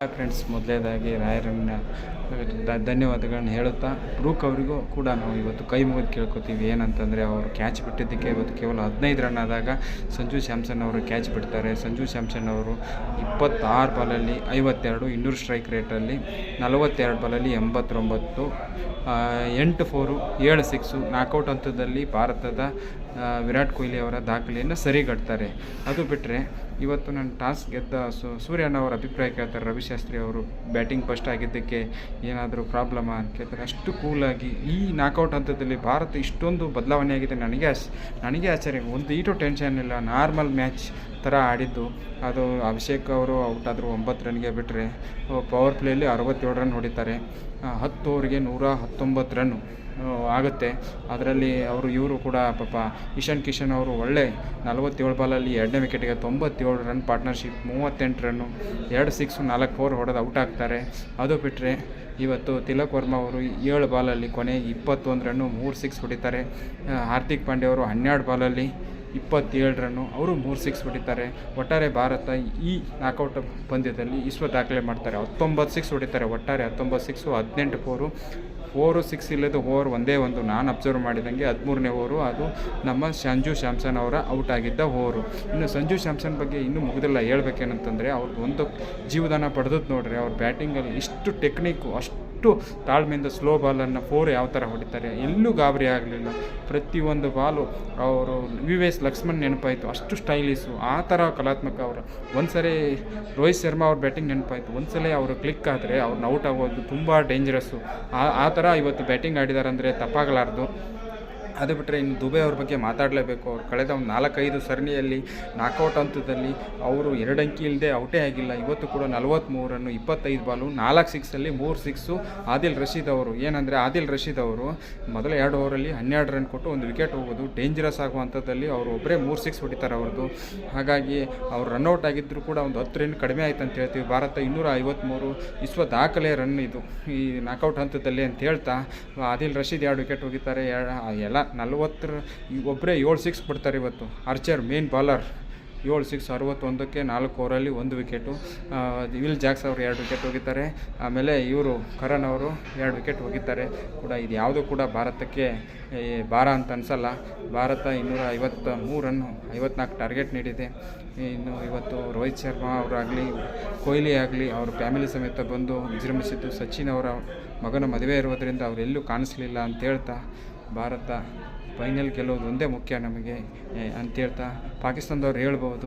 Friends, ಮೊದಲನೇದಾಗಿ ರಾಯರನ್ನ ಧನ್ಯವಾದಗಳನ್ನ ಹೇಳುತ್ತಾ ಬ್ರೂಕ್ ಅವರಿಗೂ ಕೂಡ ನಾವು ಇವತ್ತು ಕೈ ಮುಗಿದು ಕೇಳ್ಕೊತೀವಿ. ಏನಂತಂದರೆ ಅವರು ಕ್ಯಾಚ್ ಬಿಟ್ಟಿದ್ದಕ್ಕೆ ಇವತ್ತು ಕೇವಲ 15 ರನ್ ಆದಾಗ ಸಂಜು ಸ್ಯಾಮ್ಸನ್ ಅವರು ಕ್ಯಾಚ್ ಬಿಡ್ತಾರೆ. ಸಂಜು ಸ್ಯಾಮ್ಸನ್ ಅವರು 26 ಬಾಲಲ್ಲಿ 52, 200 ಸ್ಟ್ರೈಕ್ ರೇಟಲ್ಲಿ 42 ಬಾಲಲ್ಲಿ 89, 8 4, 7 6 ನಾಕೌಟ್ ಹಂತದಲ್ಲಿ ಭಾರತದ ವಿರಾಟ್ ಕೊಹ್ಲಿ ಅವರ ದಾಖಲೆಯನ್ನು ಸರಿಗಟ್ತಾರೆ. ಅದು ಬಿಟ್ಟರೆ ಇವತ್ತು ನಾನು ಟಾಸ್ ಗೆದ್ದ ಸೂರ್ಯನ ಅವರ ಅಭಿಪ್ರಾಯ ಕೇಳ್ತಾರೆ. ರವಿಶಾಸ್ತ್ರಿ ಅವರು ಬ್ಯಾಟಿಂಗ್ ಫಸ್ಟ್ ಆಗಿದ್ದಕ್ಕೆ ಏನಾದರೂ ಪ್ರಾಬ್ಲಮ ಅಂತ ಕೇಳ್ತಾರೆ. ಅಷ್ಟು ಕೂಲಾಗಿ ಈ ನಾಕೌಟ್ ಹಂತದಲ್ಲಿ ಭಾರತ ಇಷ್ಟೊಂದು ಬದಲಾವಣೆ ಆಗಿದೆ. ನನಗೆ ಆಶ್ಚರ್ಯ. ಒಂದು ಈಟು ಟೆನ್ಷನ್ ಇಲ್ಲ, ನಾರ್ಮಲ್ ಮ್ಯಾಚ್ ಥರ ಆಡಿದ್ದು. ಅದು ಅಭಿಷೇಕ್ ಅವರು ಔಟ್ ಆದರು 9 ರನ್ಗೆ. ಬಿಟ್ಟರೆ ಪವರ್ ಪ್ಲೇಯಲ್ಲಿ 67 ರನ್ ಹೊಡಿತಾರೆ. 10 ಓವರ್ಗೆ 119 ರನ್ನು ಆಗುತ್ತೆ. ಅದರಲ್ಲಿ ಇವರು ಕೂಡ ಪಾಪ ಇಶಾನ್ ಕಿಶನ್ ಅವರು ಒಳ್ಳೆ 47 ಬಾಲಲ್ಲಿ 2ನೇ ವಿಕೆಟಿಗೆ 97 ರನ್ ಪಾರ್ಟ್ನರ್ಶಿಪ್, 38 ರನ್ನು, 2 6, 4 4 ಹೊಡೆದು ಔಟ್ ಆಗ್ತಾರೆ. ಅದು ಬಿಟ್ಟರೆ ಇವತ್ತು ತಿಲಕ್ ವರ್ಮಾ ಅವರು 7 ಬಾಲಲ್ಲಿ ಕೊನೆ 21 ರನ್ನು, 3 6 ಹೊಡಿತಾರೆ. ಹಾರ್ದಿಕ್ ಪಾಂಡ್ಯ ಅವರು 12 ಬಾಲಲ್ಲಿ 27 ರನ್ನು, ಅವರು 3 6 ಹೊಡಿತಾರೆ. ಒಟ್ಟಾರೆ ಭಾರತ ಈ ನಾಕೌಟ್ ಪಂದ್ಯದಲ್ಲಿ ವಿಶ್ವ ದಾಖಲೆ ಮಾಡ್ತಾರೆ. 19 6 ಹೊಡಿತಾರೆ. ಒಟ್ಟಾರೆ 19 6, 18 4 6 ಇಲ್ಲದ ಓವರ್ ಒಂದೇ ಒಂದು ನಾನು ಅಬ್ಸರ್ವ್ ಮಾಡಿದಂಗೆ 13ನೇ ಓವರು. ಅದು ನಮ್ಮ ಸಂಜು ಸ್ಯಾಮ್ಸನ್ ಅವರ ಔಟ್ ಆಗಿದ್ದ ಓವರು. ಇನ್ನು ಸಂಜು ಸ್ಯಾಮ್ಸನ್ ಬಗ್ಗೆ ಇನ್ನೂ ಮುಗಿದಿಲ್ಲ. ಹೇಳ್ಬೇಕೇನಂತಂದರೆ ಅವ್ರದ್ದು ಒಂದು ಜೀವದಾನ ಪಡೆದದ್ದು ನೋಡ್ರಿ. ಅವ್ರ ಬ್ಯಾಟಿಂಗಲ್ಲಿ ಇಷ್ಟು ಟೆಕ್ನಿಕ್ಕು, ಅಷ್ಟು ತಾಳ್ಮೆಯಿಂದ ಸ್ಲೋ ಬಾಲನ್ನು 4 ಯಾವ ಥರ ಹೊಡಿತಾರೆ, ಎಲ್ಲೂ ಗಾಬರಿ ಆಗಲಿಲ್ಲ. ಪ್ರತಿಯೊಂದು ಬಾಲು ಅವರು VVS ಲಕ್ಷ್ಮಣ್ ನೆನಪಾಯಿತು, ಅಷ್ಟು ಸ್ಟೈಲಿಶು, ಆ ಥರ ಕಲಾತ್ಮಕ. ಅವರು ಒಂದ್ಸರಿ ರೋಹಿತ್ ಶರ್ಮಾ ಅವ್ರ ಬ್ಯಾಟಿಂಗ್ ನೆನಪಾಯಿತು. ಒಂದ್ಸಲ ಅವರು ಕ್ಲಿಕ್ ಆದರೆ ಅವ್ರನ್ನ ಔಟ್ ಆಗೋದು ತುಂಬ ಡೇಂಜರಸ್ಸು. ಆ ಥರ ಇವತ್ತು ಬ್ಯಾಟಿಂಗ್ ಆಡಿದ್ದಾರೆ ಅಂದರೆ ತಪ್ಪಾಗಲಾರ್ದು. ಅದು ಬಿಟ್ಟರೆ ಇನ್ನು ದುಬೆ ಅವ್ರ ಬಗ್ಗೆ ಮಾತಾಡಲೇಬೇಕು. ಅವ್ರು ಕಳೆದ ಒಂದು 4-5 ಸರಣಿಯಲ್ಲಿ ನಾಕೌಟ್ ಹಂತದಲ್ಲಿ ಅವರು 2 ಅಂಕಿ ಇಲ್ಲದೆ ಔಟೇ ಆಗಿಲ್ಲ. ಇವತ್ತು ಕೂಡ 43 ರನ್ನು, 25 ಬಾಲು, 4 6ಅಲ್ಲಿ 3 6. ಆದಿಲ್ ರಶೀದ್ ಅವರು ಏನಂದರೆ ಆದಿಲ್ ರಶೀದ್ ಅವರು ಮೊದಲ 2 ಓವರಲ್ಲಿ 12 ರನ್ ಕೊಟ್ಟು 1 ವಿಕೆಟ್ ಹೋಗೋದು ಡೇಂಜರಸ್ ಆಗುವಂಥದ್ದಲ್ಲಿ ಅವರು ಒಬ್ಬರೇ 3 6 ಹೊಡಿತಾರೆ ಅವ್ರದ್ದು. ಹಾಗಾಗಿ ಅವ್ರು ರನ್ಔಟ್ ಆಗಿದ್ದರೂ ಕೂಡ ಒಂದು 10 ರನ್ ಕಡಿಮೆ ಆಯ್ತು ಅಂತ ಹೇಳ್ತೀವಿ. ಭಾರತ 253 ವಿಶ್ವ ದಾಖಲೆ ರನ್ ಇದು ಈ ನಾಕೌಟ್ ಹಂತದಲ್ಲಿ ಅಂತ ಹೇಳ್ತಾ ಆದಿಲ್ ರಶೀದ್ 2 ವಿಕೆಟ್ ಹೋಗಿದ್ದಾರೆ. ಎಲ್ಲ 40 ಒಬ್ಬರೇ 7 6 ಬಿಡ್ತಾರೆ. ಇವತ್ತು archer main bowler 7 6, 61ಕ್ಕೆ 4 ಓವರಲ್ಲಿ 1 wicket. Will Jacks ಅವರು 2 ವಿಕೆಟ್ ಹೋಗಿದ್ದಾರೆ. ಆಮೇಲೆ ಇವರು ಕರಣ್ ಅವರು 2 ವಿಕೆಟ್ ಹೋಗಿದ್ದಾರೆ ಕೂಡ. ಇದು ಯಾವುದೂ ಕೂಡ ಭಾರತಕ್ಕೆ ಭಾರ ಅಂತ ಅನಿಸಲ್ಲ. ಭಾರತ 253 ರನ್ನು, 54 ಟಾರ್ಗೆಟ್ ನೀಡಿದೆ. ಇನ್ನು ಇವತ್ತು ರೋಹಿತ್ ಶರ್ಮಾ ಅವರಾಗಲಿ, ಕೊಹ್ಲಿ ಆಗಲಿ ಅವ್ರ ಫ್ಯಾಮಿಲಿ ಸಮೇತ ಬಂದು ವಿಜೃಂಭಿಸಿದ್ದು. ಸಚಿನ್ ಅವರ ಮಗನ ಮದುವೆ ಇರೋದರಿಂದ ಅವರೆಲ್ಲೂ ಕಾಣಿಸ್ಲಿಲ್ಲ ಅಂತ ಹೇಳ್ತಾ ಭಾರತ ಫೈನಲ್ ಗೆಲ್ಲೋದು ಒಂದೇ ಮುಖ್ಯ ನಮಗೆ ಅಂತೇಳ್ತಾ ಪಾಕಿಸ್ತಾನದವ್ರು ಹೇಳ್ಬೋದು.